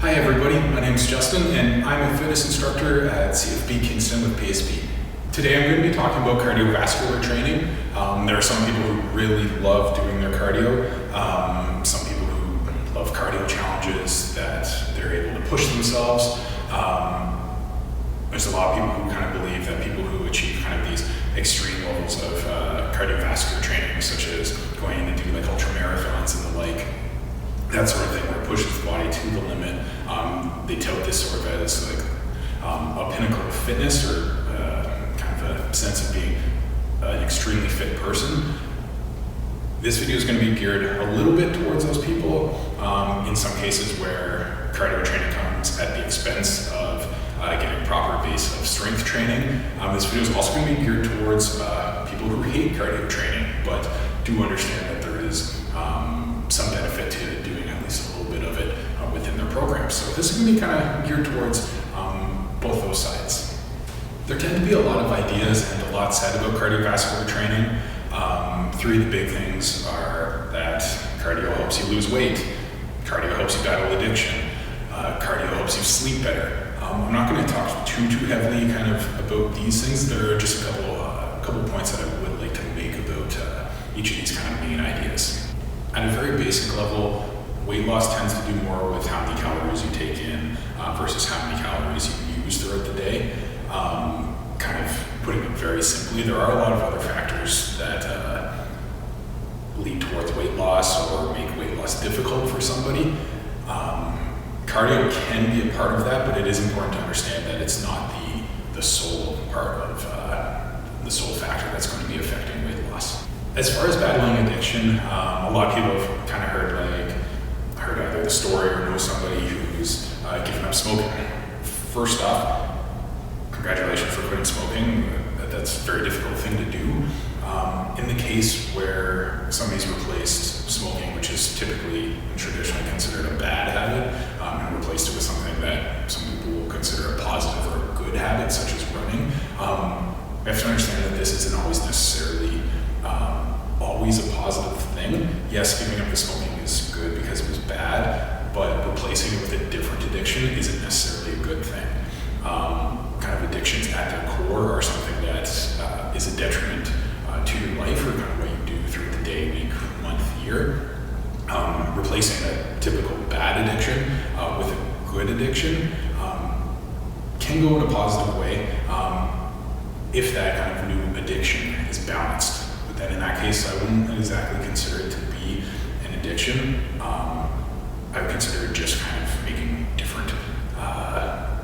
Hi everybody, my name is Justin and I'm a fitness instructor at CFB Kingston with PSP. Today I'm going to be talking about cardiovascular training. There are some people who really love doing their cardio, some people who love cardio challenges that they're able to push themselves. There's a lot of people who kind of believe that people who achieve kind of these extreme levels of cardiovascular training, such as going to do like ultra marathons and the like, that sort of thing, where it pushes the body to the limit. They tout this sort of as like a pinnacle of fitness, or kind of a sense of being an extremely fit person. This video is going to be geared a little bit towards those people, in some cases where cardio training comes at the expense of getting proper base of strength training. This video is also going to be geared towards people who hate cardio training, but do understand that there is some benefit to doing at least a little bit of it within their program. So this is going to be kind of geared towards both those sides. There tend to be a lot of ideas and a lot said about cardiovascular training. Three of the big things are that cardio helps you lose weight, cardio helps you battle addiction, cardio helps you sleep better. I'm not going to talk too heavily kind of about these things. There are just a couple points that I would like to make about each of these kind of main ideas. At a very basic level, weight loss tends to do more with how many calories you take in versus how many calories you use throughout the day. Kind of putting it very simply, there are a lot of other factors that lead towards weight loss or make weight loss difficult for somebody. Cardio can be a part of that, but it is important to understand that it's not the sole part of the sole factor that's going to be affecting weight loss. As far as battling addiction, a lot of people have kind of heard either the story or know somebody who's given up smoking. First off, congratulations for quitting smoking. That's a very difficult thing to do. In the case where somebody's replaced smoking, which is typically and traditionally considered a bad habit, and replaced it with something that some people will consider a positive or a good habit, such as running, we have to understand that this isn't always necessarily always a positive thing. Yes, giving up the smoking is good because it was bad, but replacing it with a different addiction isn't necessarily a good thing. Kind of addictions at their core are something that is a detriment to your life, or kind of what you do through the day, week, month, year. Replacing a typical bad addiction with a good addiction can go in a positive way if that kind of new addiction is balanced. But then in that case, I wouldn't exactly consider it to be an addiction. I would consider it just kind of making different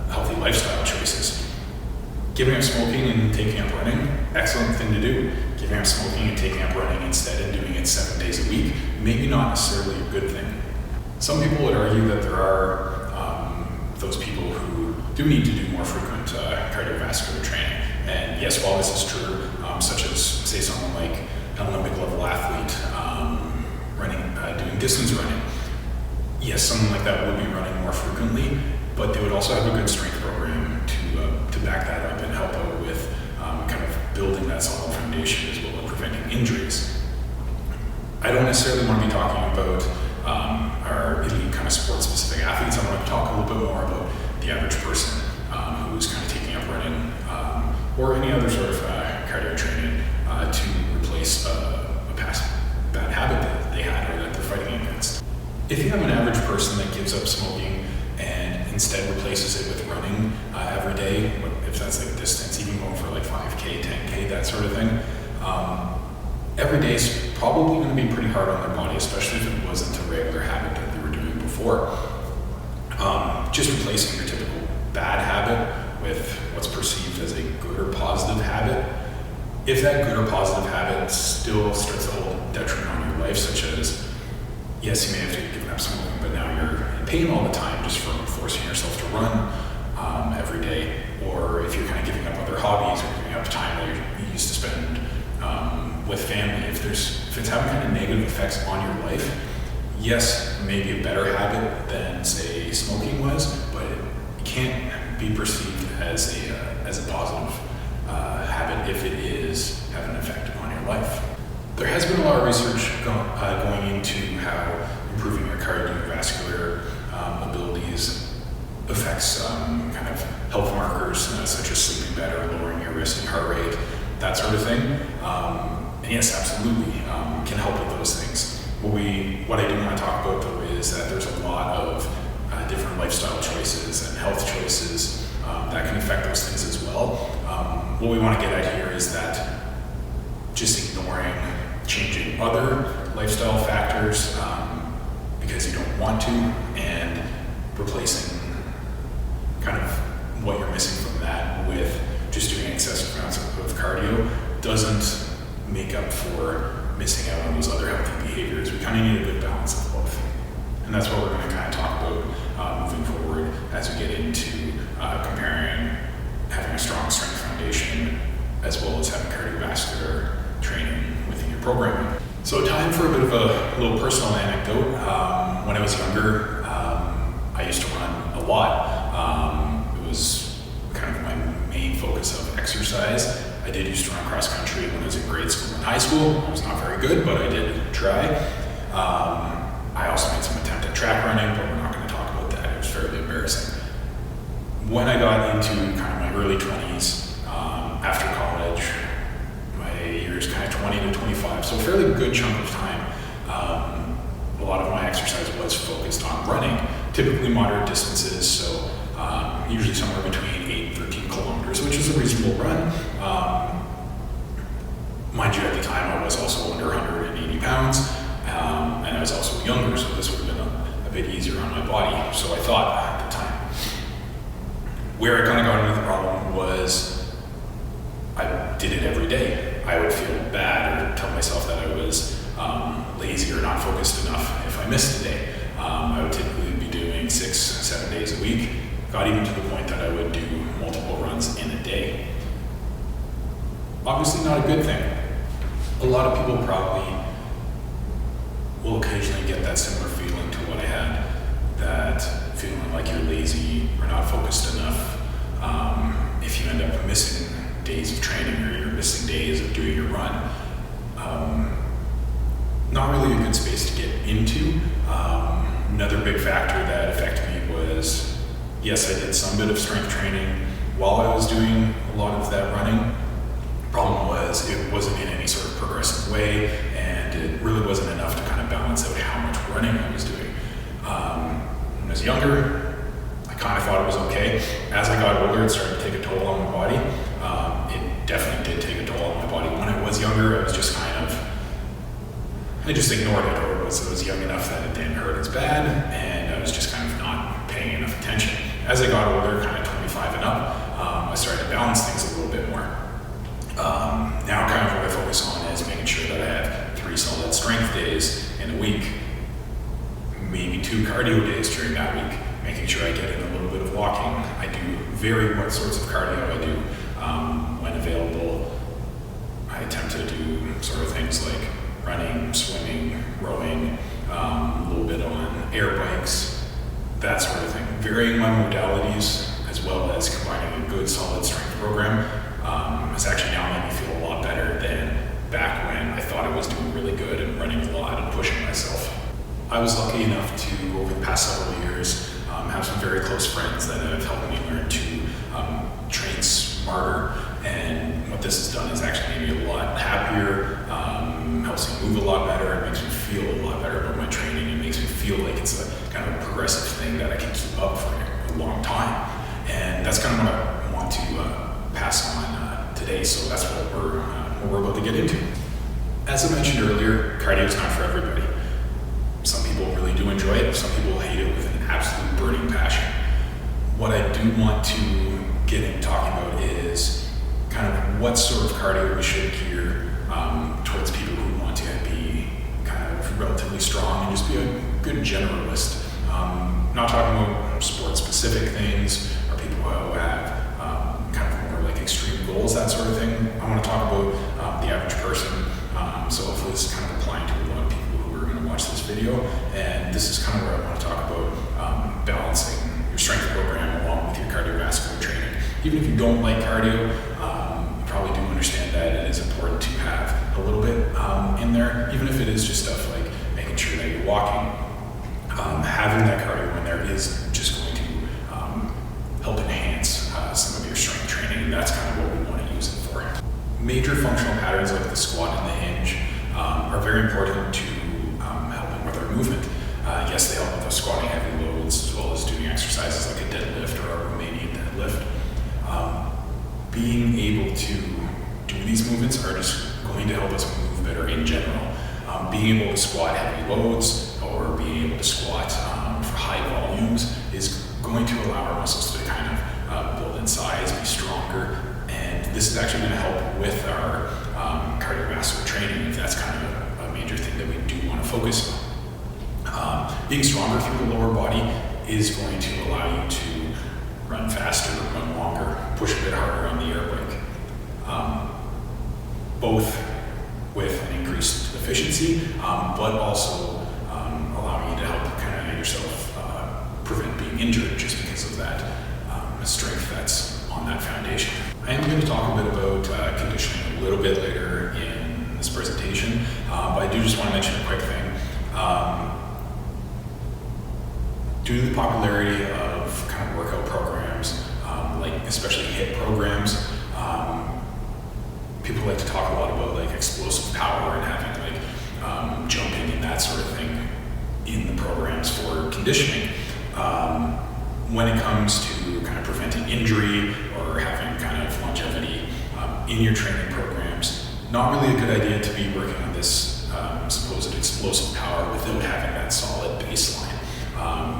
healthy lifestyle choices. Giving up smoking and taking up running, excellent thing to do. Giving up smoking and taking up running instead and doing it 7 days a week, maybe not necessarily a good thing. Some people would argue that there are those people who do need to do more frequent cardiovascular training. And yes, while this is true, such as say someone like an Olympic level athlete doing distance running, yes, someone like that would be running more frequently, but they would also have a good strength program to back that up and help out with kind of building that solid foundation as well as preventing injuries. I don't necessarily want to be talking about our elite kind of sports-specific athletes. I want to talk a little bit more about the average person who's kind of taking up running or any other sort of cardio training to replace a past bad habit that they had or that they're fighting against. If you have an average person that gives up smoking and instead replaces it with running every day, if that's like distance, even going for like 5K, 10K, that sort of thing, every day is probably going to be pretty hard on their body, especially if it wasn't a regular habit that they were doing before. Just replacing your typical bad habit with what's perceived as a good or positive habit. If that good or positive habit still starts to hold detriment on your life, such as, yes, you may have to give up smoking, but now you're in pain all the time just from forcing yourself to run every day, or if you're kind of giving up other hobbies or giving up time that you used to spend with family, if it's having kind of negative effects on your life, yes, maybe a better habit than say smoking was, but it can't be perceived as a positive habit if it is having an effect on your life. There has been a lot of research going into how improving your cardiovascular abilities affects kind of health markers such as sleeping better, lowering your resting heart rate, that sort of thing. And yes, absolutely, can help with those things. What I do want to talk about though is that there's a lot of different lifestyle choices and health choices that can affect those things as well. What we want to get at here is that just ignoring changing other lifestyle factors because you don't want to, and replacing kind of what you're missing from that with just doing excessive amounts of cardio doesn't make up for missing out on those other healthy behaviors. We kind of need a good balance of both. And that's what we're going to kind of talk about moving forward as we get into comparing having a strong strength foundation as well as having cardiovascular training within your programming. So time for a bit of a little personal anecdote. When I was younger, I used to run a lot. It was kind of my main focus of exercise. I did used to run cross country when I was in grade school and high school. I was not very good, but I did try. I also made some attempt at track running, but we're not going to talk about that. It was fairly embarrassing. When I got into kind of my early 20s, after college, my years kind of 20 to 25, so a fairly good chunk of time, a lot of my exercise was focused on running, typically moderate distances, so usually somewhere between 8 and 13 kilometers, which is a reasonable run. Mind you, at the time I was also under 180 pounds, and I was also younger, so this would have been a bit easier on my body, so I thought at the time. Where I kind of got into the problem was I did it every day. I would feel bad or tell myself that I was lazy or not focused enough if I missed a day. I would typically be doing 6-7 days a week. Got even to the point that I would do multiple runs in a day. Obviously not a good thing. A lot of people probably will occasionally get that similar feeling to what I had, that feeling like you're lazy or not focused enough. If you end up missing days of training or you're missing days of doing your run, not really a good space to get into. Another big factor that affected me was, yes, I did some bit of strength training while I was doing a lot of that running. Problem was it wasn't in any sort of progressive way, and it really wasn't enough to kind of balance out how much running I was doing. When I was younger, I kind of thought it was okay. As I got older, it started to take a toll on my body. It definitely did take a toll on my body. When I was younger, I was just I just ignored it, or I was young enough that it didn't hurt as bad, and I was just kind of not paying enough attention. As I got older, kind of 25 and up, I started to balance things a little bit more. Now kind of what I focus on is making sure that I have 3 solid strength days in a week, maybe 2 cardio days during that week, making sure I get in a little bit of walking. I do vary what sorts of cardio I do when available. I attempt to do sort of things like running, swimming, rowing, a little bit on air bikes, that sort of thing. Varying my modalities as well as combining a good solid strength program has actually now made me feel a lot better than back when I thought I was doing really good and running a lot and pushing myself. I was lucky enough to, over the past several years, have some very close friends that have helped me learn to train smarter, and what this has done is actually made me a lot happier, helps me move a lot better, it makes me feel a lot better about my training, it makes me feel like it's a kind of a progressive thing that I can keep up for a long time, and that's kind of what I want to pass on today, so that's what we're about to get into. As I mentioned earlier, cardio is not for everybody. Some people really do enjoy it, some people hate it with an absolute burning passion. What I do want to get into talking about is kind of what sort of cardio we should gear towards people who want to be kind of relatively strong and just be a good generalist. Not talking about sport-specific things or people who have kind of more like extreme goals, that sort of thing. I want to talk about the average person. So hopefully this is kind of applying to a lot of people who are going to watch this video. And this is kind of where I want to talk about balancing your strength program along with your cardiovascular training. Even if you don't like cardio, you probably do understand that it is important to have a little bit in there, even if it is just stuff like making sure that you're walking. Having that cardio in there is just going to help enhance some of your strength training. That's kind of what we want to use it for. Major functional patterns like the squat and the hinge are very important to helping with our movement. Yes, they help with those squatting heavy loads as well as doing exercises like a deadlift or a Romanian deadlift. Being able to do these movements are just going to help us move better in general. Being able to squat heavy loads or being able to squat for high volumes is going to allow our muscles to kind of build in size, be stronger, and this is actually going to help with our cardiovascular training if that's kind of a major thing that we do want to focus on. Being stronger through the lower body is going to allow you to run faster, run longer, push a bit harder on the air brake. Both with an increased efficiency, but also allowing you to help kind of yourself prevent being injured just because of that strength that's on that foundation. I am going to talk a bit about conditioning a little bit later in this presentation, but I do just want to mention a quick thing. Due to the popularity of kind of workout programs, like especially HIIT programs, people like to talk a lot about like explosive power and having like jumping and that sort of thing in the programs for conditioning. When it comes to kind of preventing injury or having kind of longevity in your training programs, not really a good idea to be working on this supposed explosive power without having that solid baseline.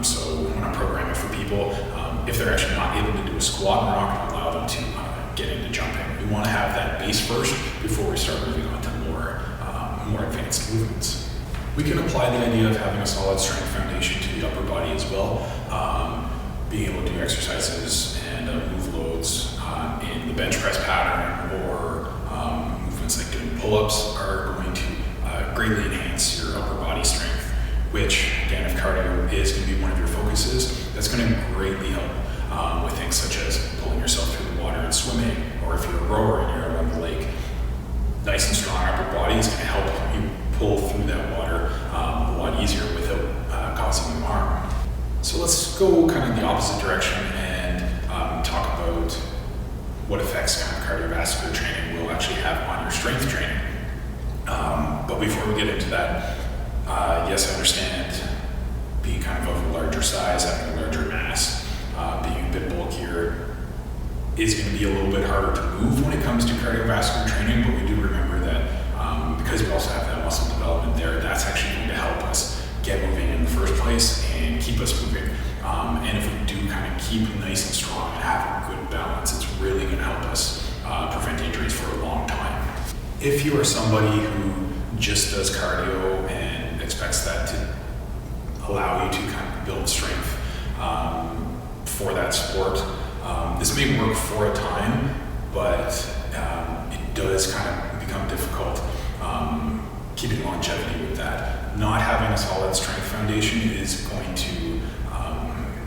So when I'm programming for people, if they're actually not able to do a squat, we're not going to allow them to get into jumping. We want to have that base first before we start moving on to more advanced movements. We can apply the idea of having a solid strength foundation to the upper body as well. Being able to do exercises and move loads in the bench press pattern or movements like doing pull-ups are going to greatly enhance your upper body strength, which again, if cardio is going to be one of your focuses, that's going to greatly help with things such as pulling yourself through the water and swimming, or if you're a rower and you're around the lake, nice and strong upper body is going to help you pull through that water a lot easier without causing you harm. So let's go kind of the opposite direction and talk about what effects kind of cardiovascular training will actually have on your strength training. But before we get into that, yes, I understand being kind of a larger size, having a larger mass, being a bit bulkier is going to be a little bit harder to move when it comes to cardiovascular training, but we do remember that because we also have that muscle development there, that's actually going to help us get moving in the first place and keep us moving. And if we do kind of keep nice and strong and have a good balance, it's really going to help us prevent injuries for a long time. If you are somebody who just does cardio and expects that to allow you to kind of build strength for that sport, this may work for a time, but it does kind of become difficult keeping longevity with that. Not having a solid strength foundation is going to,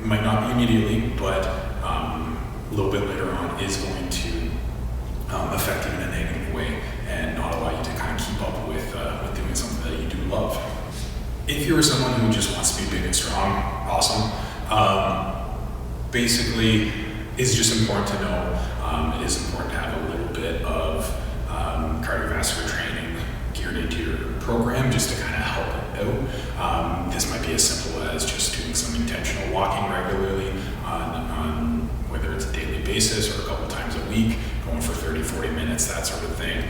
might not be immediately, but a little bit later on is going to affect you in a negative way and not allow you to kind of keep up with doing something that you do love. If you're someone who just wants to be big and strong, awesome. Basically, it's just important to know it is important to have a little bit of cardiovascular training geared into your program just to kind of help it out. This might be as simple as just doing some intentional walking regularly on whether it's a daily basis or a couple times a week, going for 30-40 minutes, that sort of thing.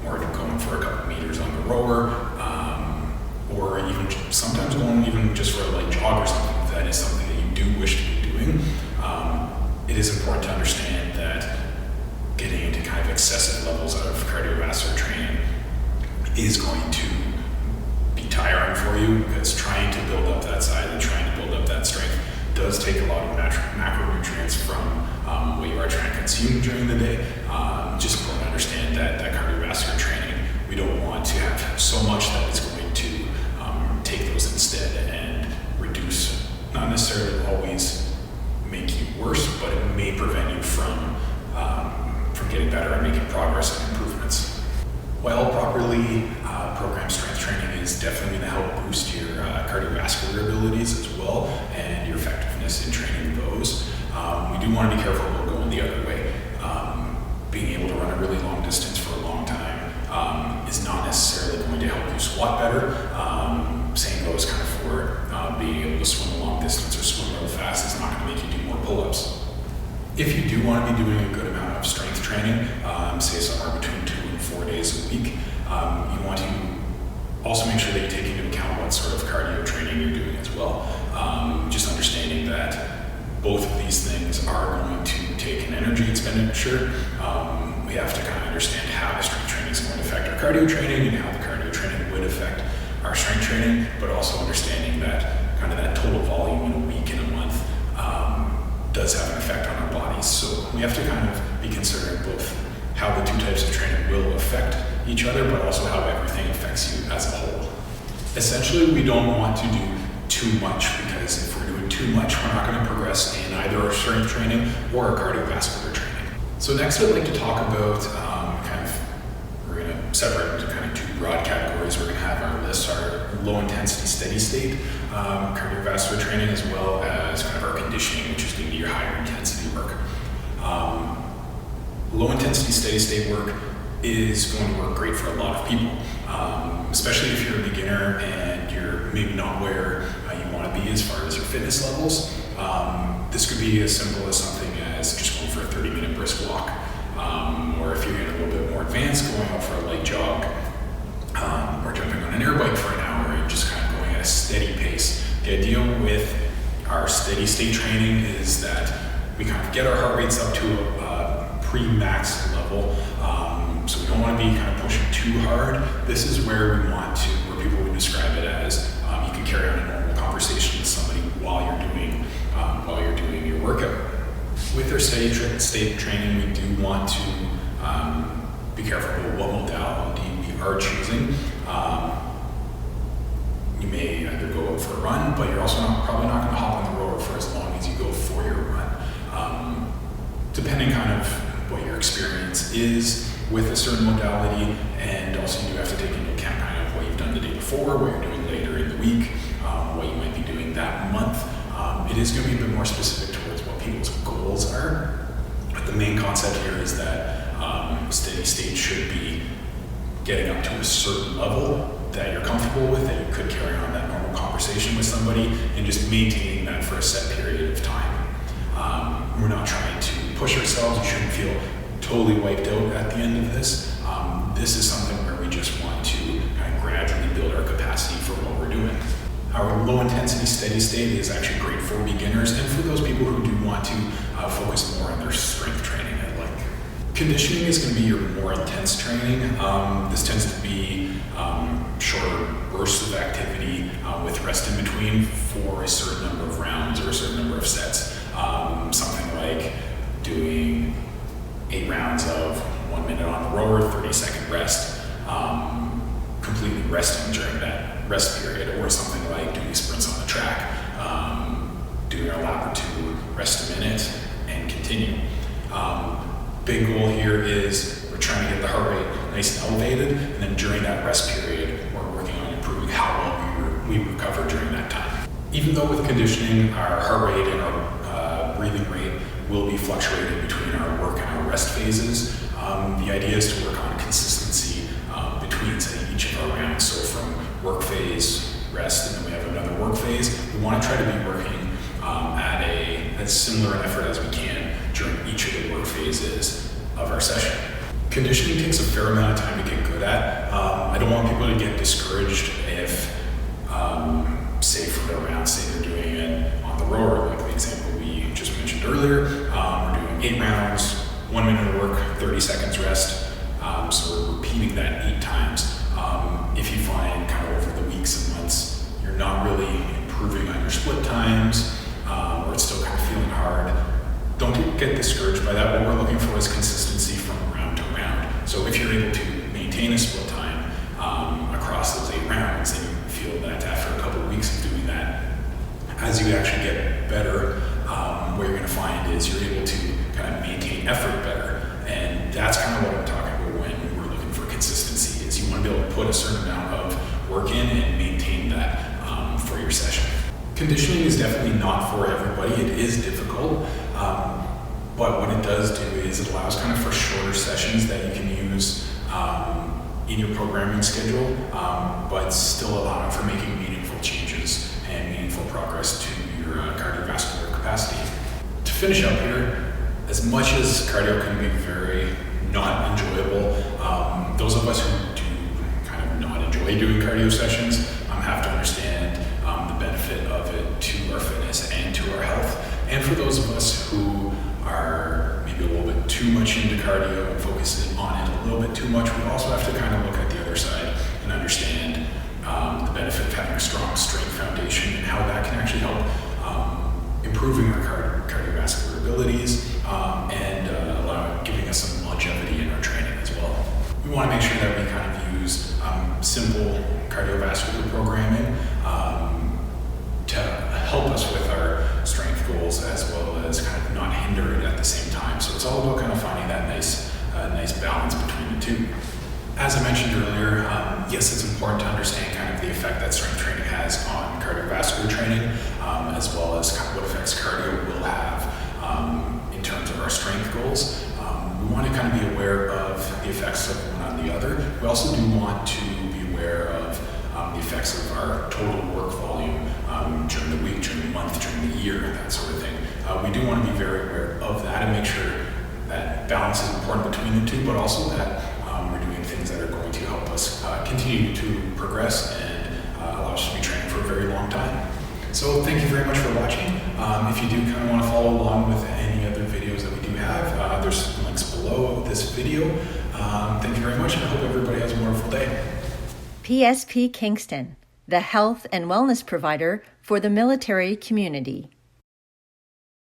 Or going for a couple meters on the rower, or even sometimes going even just for a light jog or something. If that is something that you do wish to be doing, it is important to understand that getting into kind of excessive levels of cardiovascular training is going to be tiring for you, because trying to build up that size and trying to build up that strength does take a lot of macronutrients from what you are trying to consume during the day. Just important to understand that cardiovascular training, we don't want to have so much that it's going to take those instead and reduce, not necessarily always make you worse, but it may prevent you from getting better and making progress and improvements. While properly programmed strength training is definitely going to help boost your cardiovascular abilities as well and your effectiveness in training those, We do want to be careful about going the other way. Being able to run a really long distance for a long time is not necessarily going to help you squat better. Same goes kind of for being able to swim a long distance or swim real fast is not going to make you do more pull-ups. If you do want to be doing a good amount of strength training, say somewhere between 2 and 4 days a week, you want to also make sure that you take into account what sort of cardio training you're doing as well. Just understanding that both of these things are going to take an energy expenditure. We have to kind of understand how the strength training is going to affect our cardio training and how the cardio training would affect our strength training, but also understanding that kind of that total volume in a week and a month does have an effect on our bodies. So we have to kind of be considering both how the two types of training will affect each other, but also how everything affects you as a whole. Essentially, we don't want to do too much, because if we're doing too much, we're not going to progress in either our strength training or our cardiovascular training. So next I'd like to talk about we're going to separate into kind of two broad categories. We're going to have our list, our low intensity steady state cardiovascular training, as well as kind of our conditioning, which is going to be your higher intensity work. Low intensity steady state work is going to work great for a lot of people, especially if you're a beginner and you're maybe not where you want to be as far as your fitness levels. This could be as simple as something as just going for a 30-minute brisk walk, or if you're getting a little bit more advanced, going out for a light jog, or jumping on an air bike for an hour and just kind of going at a steady pace. The idea with our steady state training is that we kind of get our heart rates up to a pre-max level. So we don't want to be kind of pushing too hard. This is where we want to, where people would describe it as you can carry on a normal conversation with somebody while you're doing your workout. With our steady state training, we do want to be careful about what modality we are choosing. You may either go out for a run, but you're also probably not going to hop on the rower for as long as you go for your run. Depending kind of what your experience is with a certain modality, and also you do have to take into account kind of what you've done the day before, what you're doing later in the week, what you might be doing that month. It is going to be a bit more specific towards what people's goals are, but the main concept here is that steady state should be getting up to a certain level that you're comfortable with, that you could carry on that normal conversation with somebody, and just maintaining that for a set period of time. We're not trying to push ourselves. You shouldn't feel totally wiped out at the end of this. This is something where we just want to kind of gradually build our capacity for what we're doing. Our low intensity steady state is actually great for beginners and for those people who do want to focus more on their strength training. Conditioning is going to be your more intense training. This tends to be shorter bursts of activity with rest in between for a certain number of rounds or a certain number of sets. Something like doing 8 rounds of 1 minute on the rower, 30-second rest, completely resting during that rest period, or something like doing sprints on the track, doing a lap or two, rest a minute, and continue. Big goal here is we're trying to get the heart rate nice and elevated, and then during that rest period, we're working on improving how well we recover during that time. Even though with conditioning, our heart rate and our breathing rate will be fluctuating between our work and our rest phases, the idea is to work on consistency between, say, each of our rounds. So from work phase, rest, and then we have another work phase. We want to try to be working at as similar an effort as we can during each of the work phases of our session. Conditioning takes a fair amount of time to get good at. I don't want people to get discouraged if, say for their round, say they're doing it on the rower, like the example we just mentioned earlier. We're doing 8 rounds, 1 minute of work, 30 seconds rest. So we're repeating that 8 times. If you find kind of over the weeks and months, you're not really improving on your split times, or it's still kind of feeling hard, don't get discouraged by that. What we're looking for is consistency from round to round. So if you're able to maintain a split time across those 8 rounds, and you feel that after a couple of weeks of doing that, as you actually get better, what you're going to find is you're able to kind of maintain effort better. And that's kind of what I'm talking about when we're looking for consistency, is you want to be able to put a certain amount of work in and maintain that for your session. Conditioning is definitely not for everybody. It is difficult. But what it does do is it allows kind of for shorter sessions that you can use in your programming schedule, but still allowing for making meaningful changes and meaningful progress to your cardiovascular capacity. To finish up here, as much as cardio can be very not enjoyable, those of us who do kind of not enjoy doing cardio sessions have to understand the benefit of it to our fitness and to our health. And for those of us who are maybe a little bit too much into cardio and focusing on it a little bit too much, we also have to kind of look at the other side and understand the benefit of having a strong strength foundation and how that can actually help improving our cardiovascular abilities and giving us some longevity in our training as well. We want to make sure that we kind of use simple cardiovascular programming to help us with our strength goals as well as kind of not hinder it at the same time. So it's all about kind of finding that nice balance between the two. As I mentioned earlier, yes, it's important to understand kind of the effect that strength training has on cardiovascular training, as well as kind of what effects cardio will have in terms of our strength goals. We want to kind of be aware of the effects of one on the other. We also do want to be aware of the effects of our total work volume during the week, during the month, during the year, that sort of thing. We do want to be very aware of that and make sure that balance is important between the two, but also that we're doing things that are going to help us continue to progress and allow us to be training for a very long time. So thank you very much for watching. If you do kind of want to follow along with any other videos that we do have, there's links below this video. Thank you very much, and I hope everybody has a wonderful day. PSP Kingston, the health and wellness provider for the military community.